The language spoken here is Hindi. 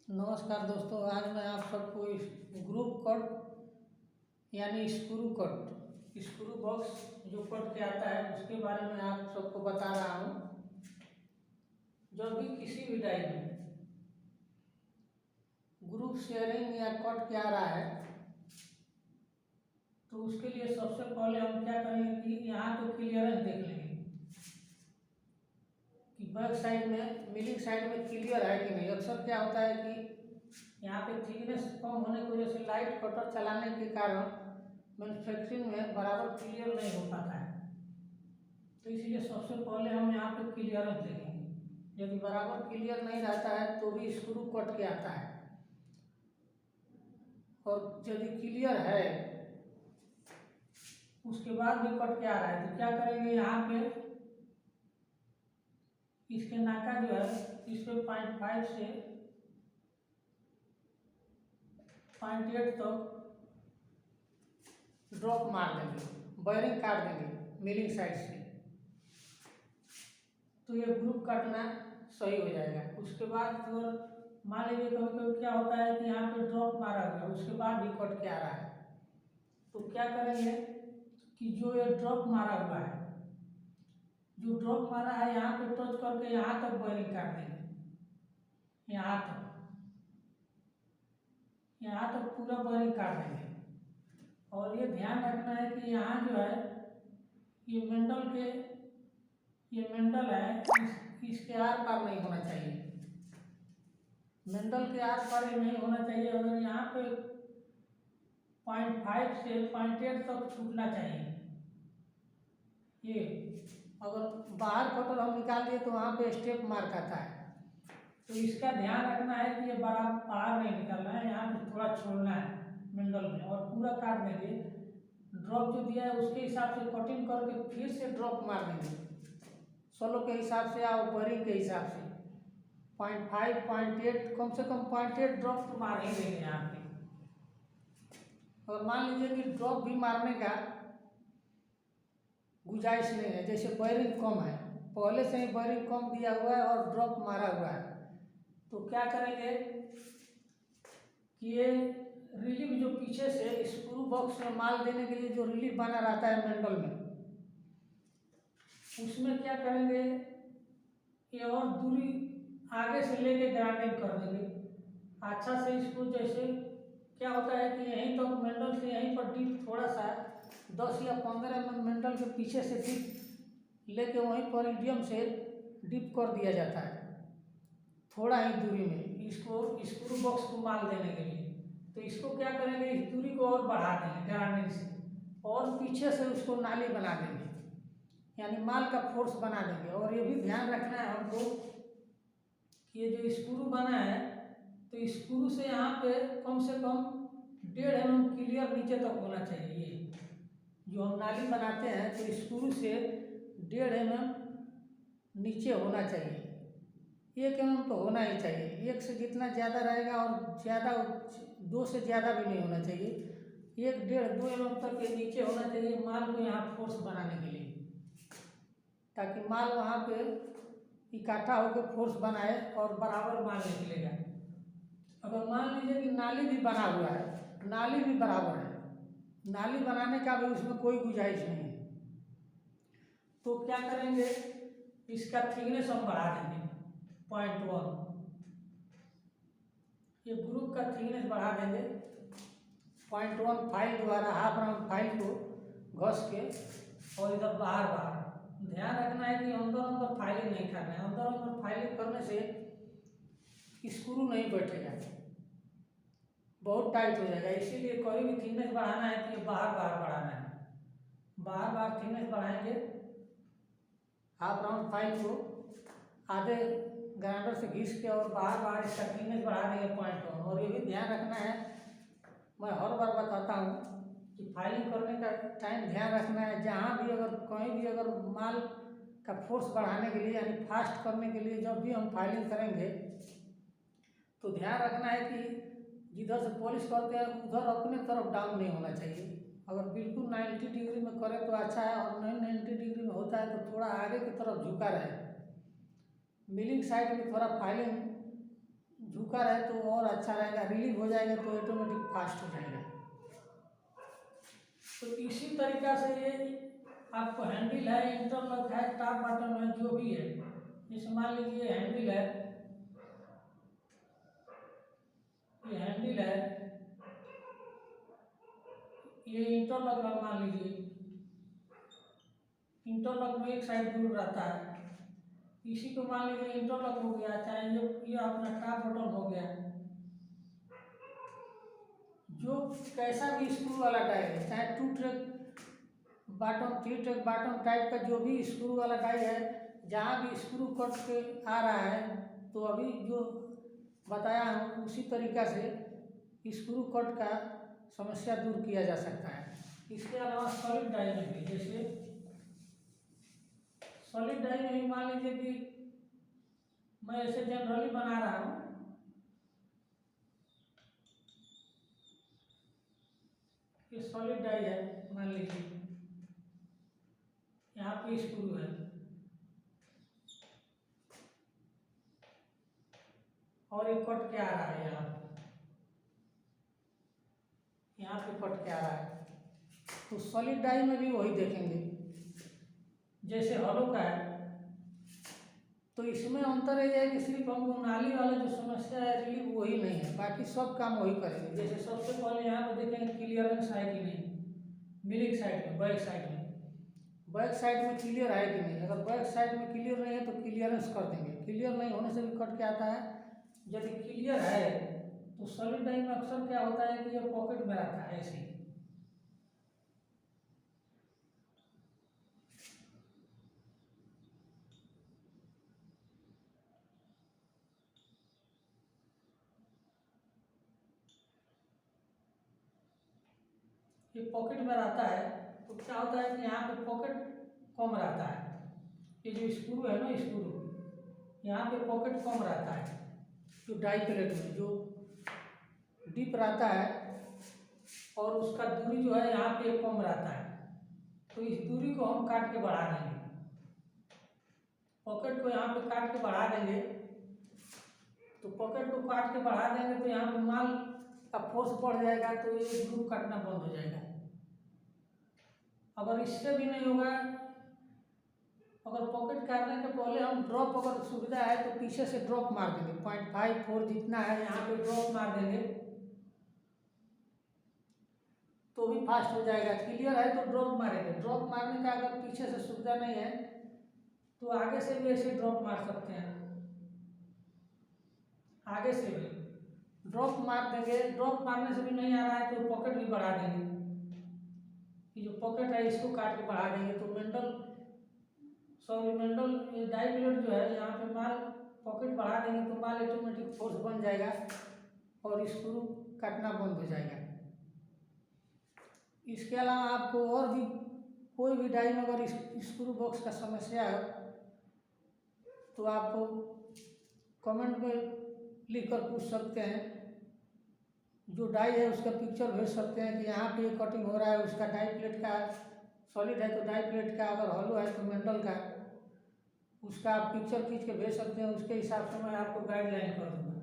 नमस्कार दोस्तों, आज मैं आप सबको इस ग्रुप कट यानी स्क्रू बॉक्स जो कट के आता है उसके बारे में आप सबको बता रहा हूँ। जब भी किसी भी डाई में ग्रुप शेयरिंग या कट के आ रहा है तो उसके लिए सबसे पहले हम क्या करेंगे कि यहाँ पे क्लियरेंस देख लेंगे कि बैक साइड में मिलिंग साइड में क्लियर है कि नहीं। अक्सर क्या होता है कि यहाँ पे थिकनेस कम होने की वजह से लाइट कटर चलाने के कारण मैन्युफैक्चरिंग में बराबर क्लियर नहीं हो पाता है। तो इसलिए सबसे पहले हम यहाँ पे क्लियरेंस देखेंगे। यदि बराबर क्लियर नहीं रहता है तो भी स्क्रू कट के आता है, और यदि क्लियर है उसके बाद भी कट के आ रहा है तो क्या करेंगे, यहाँ पे इसके नाका जो है इस पे 0.5 से 0.8 तक ड्रॉप मार देंगे, वायरिंग काट देंगे मिलिंग साइड से, तो ये ग्रुप काटना सही हो जाएगा। उसके बाद अगर मान लीजिए कभी कभी क्या होता है कि यहाँ पे ड्रॉप मारा हुआ है उसके बाद भी कट के आ रहा है, तो क्या करेंगे कि जो ये ड्रॉप मारा हुआ है, जो ड्रॉप मारा है यहाँ पे टच करके यहाँ तक वायरिंग काट देंगे, यहाँ तक पूरा वायरिंग काट देंगे। और ये ध्यान रखना है कि यहाँ जो है ये मेंडल है, इसके आर पार नहीं होना चाहिए, मेंडल के आर पार ही नहीं होना चाहिए। अगर यहाँ पे 0.5 से 0.8 तक छूटना चाहिए। ये अगर बाहर कटर हम निकाल दिए तो वहाँ पे स्टेप मार्क आता है, तो इसका ध्यान रखना है कि ये बराबर बाहर नहीं निकलना है, यहाँ पे थोड़ा छोड़ना है मेंडल में और पूरा काट देंगे। ड्रॉप जो दिया है उसके हिसाब से कटिंग करके फिर से ड्रॉप मार देंगे, सोलो के हिसाब से या बरिंग के हिसाब से 0.5 0.8 कम से कम 0.8 ड्रॉप तो मार ही देंगे यहाँ पे। और मान लीजिए कि ड्रॉप भी मारने का गुंजाइश नहीं है, जैसे वायरिंग कम है, पहले से ही वायरिंग कम दिया हुआ है और ड्रॉप मारा हुआ है, तो क्या करेंगे कि ये रिलीफ जो पीछे से स्क्रू बॉक्स में माल देने के लिए जो रिलीफ बना रहता है मेंडल में, उसमें क्या करेंगे ये और दूरी आगे से लेके ग्राइंडिंग कर देंगे अच्छा से इसको। जैसे क्या होता है कि यहीं तो मेंडल से यहीं पर डीप थोड़ा सा 10 या 15 mm मेंडल के पीछे से डीप लेके वहीं पर ईडियम से डीप कर दिया जाता है थोड़ा ही दूरी में, इसको स्क्रू बॉक्स को माल देने के लिए। तो इसको क्या करेंगे, इस दूरी को और बढ़ा देंगे ग्राइंडिंग से, और पीछे से उसको नाली बना देंगे, यानी माल का फोर्स बना देंगे। और ये भी ध्यान रखना है हमको कि ये जो स्क्रू बना है तो स्क्रू से यहाँ पे कम से कम 1.5 mm क्लियर नीचे तक होना चाहिए। ये जो हम नाली बनाते हैं तो स्क्रू से 1.5 mm नीचे होना चाहिए, 1 mm तो होना ही चाहिए। 1 से जितना ज़्यादा रहेगा, और ज़्यादा 2 से ज़्यादा भी नहीं होना चाहिए, 1 1.5 2 mm तक ये नीचे होना चाहिए माल को यहाँ फोर्स बनाने के लिए, ताकि माल वहाँ पे इकट्ठा होकर फोर्स बनाए और बराबर माल निकलेगा। अगर मान लीजिए कि नाली भी बना हुआ है, नाली भी बराबर है, नाली बनाने का भी उसमें कोई गुंजाइश नहीं है, तो क्या करेंगे, इसका थिकनेस हम बढ़ा देंगे 0.1, ये ग्रुप का थिकनेस बढ़ा देंगे 0.1 फाइल द्वारा, हाफ राउंड फाइल को घस के, और इधर बाहर बाहर ध्यान रखना है कि अंदर अंदर फाइलिंग नहीं करना है। अंदर अंदर फाइलिंग करने से स्क्रू नहीं बैठेगा, बहुत टाइट हो जाएगा। इसीलिए कोई भी थिकनेस बढ़ाना है तो ये बाहर बाहर बढ़ाना है, बाहर बाहर थिकनेस बढ़ाएंगे। हाफ राउंड फाइल को आधे ग्राइंडर से घिस के और बाहर बाहर इसका थिकनेस बढ़ा देंगे 0.1। और ये भी ध्यान रखना है, मैं हर बार बताता हूँ कि फाइलिंग करने का टाइम ध्यान रखना है, जहाँ भी अगर कहीं भी अगर माल का फोर्स बढ़ाने के लिए यानी फास्ट करने के लिए जब भी हम फाइलिंग करेंगे तो ध्यान रखना है कि जिधर से पॉलिश करते हैं उधर अपने तरफ डाउन नहीं होना चाहिए। अगर बिल्कुल 90 डिग्री में करें तो अच्छा है, और नहीं 90 डिग्री में होता है तो थोड़ा आगे की तरफ झुका रहे, मिलिंग साइड में थोड़ा फाइलिंग झुक रुका रहे तो और अच्छा रहेगा, रिलीव हो जाएगा तो ऑटोमेटिक फास्ट हो जाएगा। तो इसी तरीक़ा से ये आपको हैंडल है, इंटरलॉक है, टॉप बटन है, जो भी है, जैसे मान लीजिए हैंडल है, ये हैंडल है, ये इंटरलॉक है, मान लीजिए इंटरलॉक में एक साइड दूर रहता है, इसी को मान लीजिए इंटरलॉक हो गया, चाहे ये अपना टॉप बटन हो गया, जो कैसा भी स्क्रू वाला डाई है, चाहे 2 track bottom 3 track bottom type का जो भी स्क्रू वाला डाई है, जहाँ भी स्क्रू कट के आ रहा है, तो अभी जो बताया हूँ उसी तरीक़ा से स्क्रू कट का समस्या दूर किया जा सकता है। इसके अलावा सॉलिड डाई में भी, जैसे सॉलिड डाई में भी मान लीजिए कि मैं ऐसे जनरली बना रहा हूँ, ये सॉलिड डाई है, मान लीजिए यहाँ पे स्क्रू है और ये कट के आ रहा है, यहाँ पे कट के आ रहा है, तो सॉलिड डाई में भी वही देखेंगे। जैसे हॉलो का है तो इसमें अंतर यह है कि सिर्फ हमको नाली वाला जो समस्या है रिलीव वही नहीं है, बाकी सब काम वही करेंगे। जैसे सबसे पहले यहाँ पे देखेंगे क्लियरेंस है कि नहीं, मिलिंग साइड में, बैक साइड में क्लियर है कि नहीं। अगर बैक साइड में क्लियर नहीं है तो क्लियरेंस कर देंगे, क्लियर नहीं होने से भी कट के आता है। यदि क्लियर है तो सॉलिड डाई में अक्सर क्या होता है कि ये पॉकेट में रहता है ऐसे ही, ये पॉकेट में रहता है। तो क्या होता है कि यहाँ पे पॉकेट कम रहता है, ये जो स्क्रू है ना, स्क्रू यहाँ पे पॉकेट कम रहता है, जो डाई प्लेट में जो डीप रहता है और उसका दूरी जो है यहाँ पे कम रहता है। तो इस दूरी को हम काट के बढ़ा देंगे, पॉकेट को यहाँ पे काट के बढ़ा देंगे। तो पॉकेट को काट के बढ़ा देंगे तो यहाँ पे माल का फोर्स बढ़ जाएगा, तो ये ग्रुप काटना बंद हो जाएगा। अगर इससे भी नहीं होगा, अगर पॉकेट काटने के पहले हम ड्रॉप, अगर सुविधा है तो पीछे से ड्रॉप मार देंगे, 0.5 4 जितना है यहाँ पे ड्रॉप मार देंगे तो भी फास्ट हो जाएगा। क्लियर है तो ड्रॉप मारेंगे, ड्रॉप मारने का अगर पीछे से सुविधा नहीं है तो आगे से भी ऐसे ड्रॉप मार सकते हैं, आगे से भी ड्रॉप मार देंगे। ड्रॉप मारने से भी नहीं आ रहा है तो पॉकेट भी बढ़ा देंगे, ये जो पॉकेट है इसको काट के बढ़ा देंगे। तो मेंडल डाई प्लेट जो है, यहाँ पे माल पॉकेट बढ़ा देंगे तो माल ऑटोमेटिक फोर्स बन जाएगा और स्क्रू काटना बंद हो जाएगा। इसके अलावा आपको और भी कोई भी डाई में अगर स्क्रू बॉक्स का समस्या है तो आप कमेंट में लिख कर पूछ सकते हैं, जो डाई है उसका पिक्चर भेज सकते हैं कि यहाँ पे कटिंग हो रहा है, उसका डाई प्लेट का, सॉलिड है तो डाई प्लेट का, अगर हॉलो है तो मेंटल का, उसका आप पिक्चर खींच के भेज सकते हैं। उसके हिसाब से मैं आपको गाइडलाइन कर दूँगा।